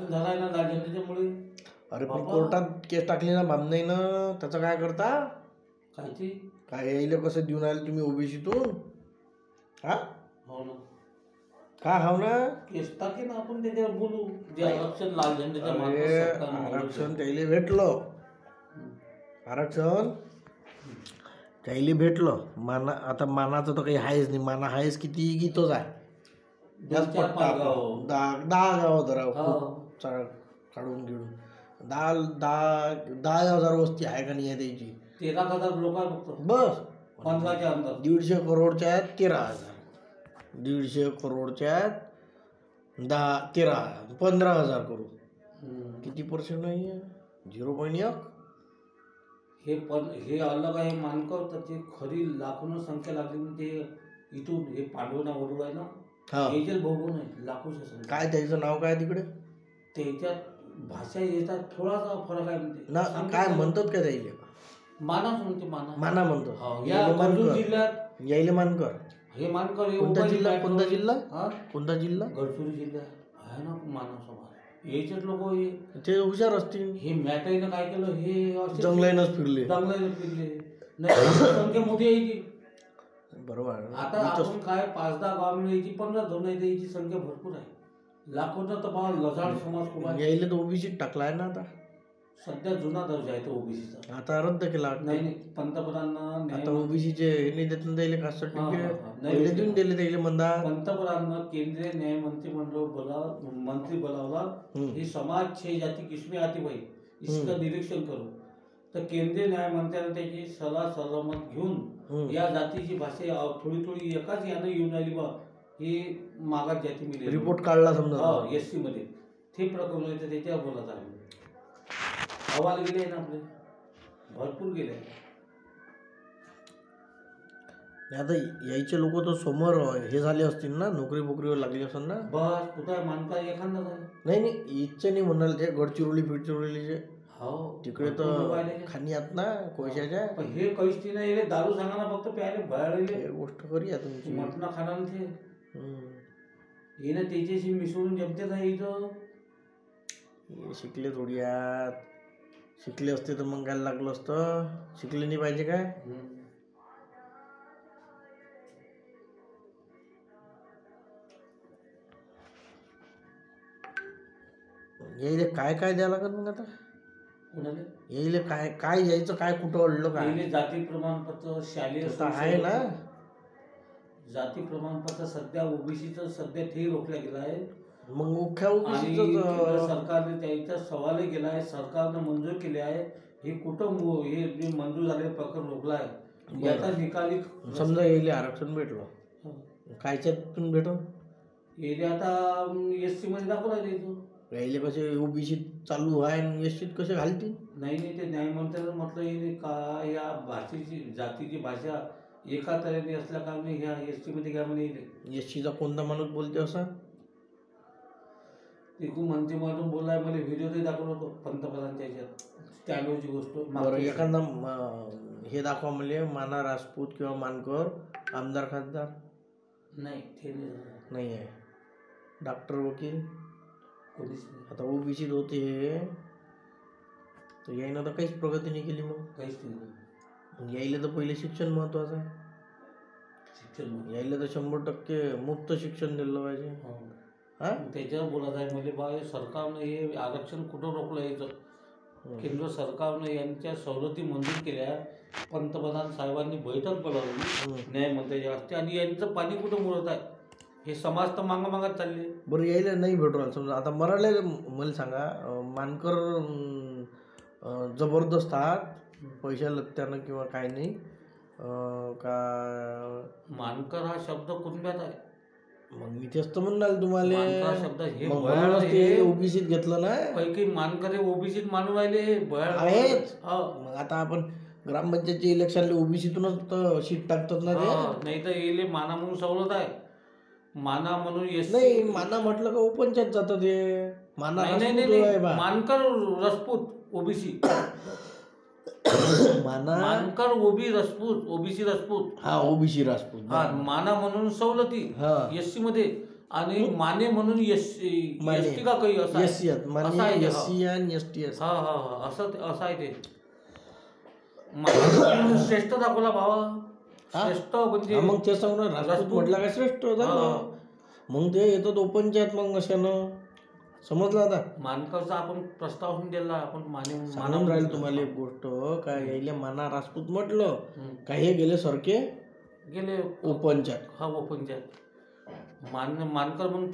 आरक्षण झालंय ना लाल झेंड्याच्यामुळे. अरे पण कोर्टात केस टाकली ना बामनाईनं, त्याचं काय करता? कायची काय यायला कसं देऊन आले तुम्ही ओबीसीतून? हा हो ना, का हाव ना? केस टाकी ना आपण त्याच्यावर बोलू. जे आरक्षण लाल झेंड्याच्या मागे अरे सरकारनं आरक्षण त्याला भेटलं, आरक्षण त्याला भेटलं. माना आता मानाचं तर काही आहेच नाही. माना आहेच किती की तोच आहे. दोन चार पाच गाव. 10 गाव धराव हो. काढून घेऊन 10,000 वस्ती आहे का नाही आहे त्याची? 13,000 लोक आहे फक्त बस 15च्या अंदर. 150 करोडच्या आहेत 13,000. 150 करोडच्या आहेत 13,000 15,000 करू. किती पर्सेंट नाही आहे? 0.1. हे अलग आहे मानकर. तर ते खरी लाखोनं संख्या लागली म्हणजे इथून हे पांडवना वडूळ आहे ना, याच्यात बघून आहे लाखोच्या संख्या. काय त्याचं नाव काय तिकडे? त्याच्यात भाषा येतात थोडासा फरक आहे ना. काय म्हणतात का त्याला? मानाच म्हणते. माना म्हणतो. या गडचिरोली जिल्ह्यात यायले मानकर. हे मानकर कोणता जिल्हा? कोणता जिल्हा? कोणता जिल्हा? गडचिरोली जिल्हा आहे ना मानव समाज. याच्यात लोक ते हुशार असतील. हे मॅटाईनं काय केलं, हे जंगलाईनच फिरले. नाही संख्या मोठी यायची. बरोबर. आता आपण काय 5-10 गाव यायची 15 धोरण यायची संख्या भरपूर आहे. लाखोचा तर भाव लजाड समाज खूप आहे. यायला तर ओबीसी टाकलाय ना आता. सध्या जुना दर्जा आहे तो ओबीसीचा. आता रद्द केला. नाही पंतप्रधानांना आता ओबीसीचे हे नाही देत ना त्याला, कास्ट सर्टिफिकेट पहिले देऊन दिले त्याला म्हणा. पंतप्रधानांना केंद्रीय न्याय मंत्री बोलावला. ही समाज 6 जाती किसमें आती भाई, इसका निरीक्षण करो. तर केंद्रीय न्यायमंत्र्यांना त्याची सल्ला सल्लामत घेऊन या जातीची भाषा थोडी एकाच यानं येऊन आली बा, ही मागास जाती मिळेल. रिपोर्ट काढला समजा एससी मध्ये ते प्रकरण आहे. त्याच्यावर बोलत आहे. अहवाल गेले ना आपले भरपूर गेले. आता यायचे लोक तर समोर हे झाले असतील ना, नोकरी बोकरीवर लागली असेल ना. बस कुठं मानता एखादा नाही इच्छा नाही म्हणाल. ते गडचिरोली फिडचिरोलीचे तिकडे तर खाणी आहेत ना कोळशाच्या. हे काहीच नाही. दारू सांगा ना फक्त प्यायले भयाळले गोष्ट खरी आहे तुमची. मटणा खाना ते हे ना त्याच्याशी मिसळून जमते ना. इथं शिकले थोडी आत. शिकले असते तर मग काय लागलं असतं. शिकले नाही पाहिजे काय. यायले काय काय द्यावं लागत मग आता? यायले काय काय यायचं काय कुठं अडलं काय? जाती प्रमाणपत्र शालेय आहे ना. जाती प्रमाणपत्र सध्या ओबीसीचं सध्या ते रोखल्या गेलं आहे. मग मुख्य ओबीसीचं सरकारने त्याचा सवालही केला आहे. सरकारनं मंजूर केले आहे. हे कुठं हे जे मंजूर झालेलं प्रकरण रोखलं आहे याचा निकाली. समजा यायले आरक्षण भेटलं, कायच्यातून भेटल? यायले आता एससी मध्ये दाखवला येतो. यायले कसे ओबीसी चालू आहे एससीत कसे घालतील? नाही ते न्यायमंत्र्यांनी म्हटलं येईल का या भाषेची जातीची भाषा एका तऱ्हेने असल्या कारणे ह्या एसटी मध्ये घ्या म्हणे. एससीचा कोणता माणूस बोलते असा? तिकू मंत्रिमंडळ बोलाय. मला व्हिडिओ ते दाखवलं होतो पंतप्रधानच्या ह्याच्यात त्यावेळची गोष्ट. बरं एखादा हे दाखवा म्हणजे माना राजपूत किंवा मानकर आमदार खासदार. नाही ते नाही आहे. डॉक्टर वकील कोणीच नाही. आता ओबीसीत होते हे तर यायनं तर काहीच प्रगती नाही केली. मग काहीच नाही. यायला तर पहिले शिक्षण महत्वाचं आहे. शिक्षण यायला तर 100% मुक्त शिक्षण दिलं पाहिजे. त्याच्यावर बोलत आहे म्हणजे बा सरकारनं हे आरक्षण कुठं रोखलं यायचं. केंद्र सरकारनं यांच्या सवलती मंजूर केल्या. पंतप्रधान साहेबांनी बैठक बोलावली न्यायमंत्र्याच्या हस्ते आणि यांचं पाणी कुठं मुरत आहे. हे समाज तर मागत चालले. बरं यायला नाही भेटू समजा. आता मराठा मला सांगा, मानकर जबरदस्त आहात पैशा लत्त्यानं किंवा काय नाही का? मानकर हा शब्द कुटुंबात आहे. मग मी तेच तर म्हणाल तुम्हाला शब्द हे ओबीसीत घेतलं ना. काही मानकर ओबीसीत मानून राहिले आहेत. मग आता आपण ग्रामपंचायतच्या इलेक्शनला ओबीसीतूनच तर सीट टाकतात ना. ते नाही तर येले माना म्हणून सवलत आहे. माना म्हणून नाही. माना म्हटलं का ओपनच्यात जातं ते. माना मानकर राजपूत ओबीसी. मानकर ओबीसी राजपूत. हा ओबीसी राजपूत. माना म्हणून सवलती एससी मध्ये आणि माने म्हणून एसटी का काही असं आहे? एस असं आहे ते, एससी आणि एसटी हा हा हा असं आहे ते. माने श्रेष्ठ दाखवला भावा, श्रेष्ठ म्हणजे मग ते सांगणार राजपूत म्हटलं काय श्रेष्ठ झालं. मग ते येतात ओपनच्यात मग अशानं समजलं. आता मानकरचा आपण प्रस्ताव होऊन दिला, आपण सांगून राहील तुम्हाला एक गोष्ट, काय यायले माना राजपूत म्हटलं काय हे गेले सरके गेले ओपनच्यात. हा ओपनच्या मानकर म्हणून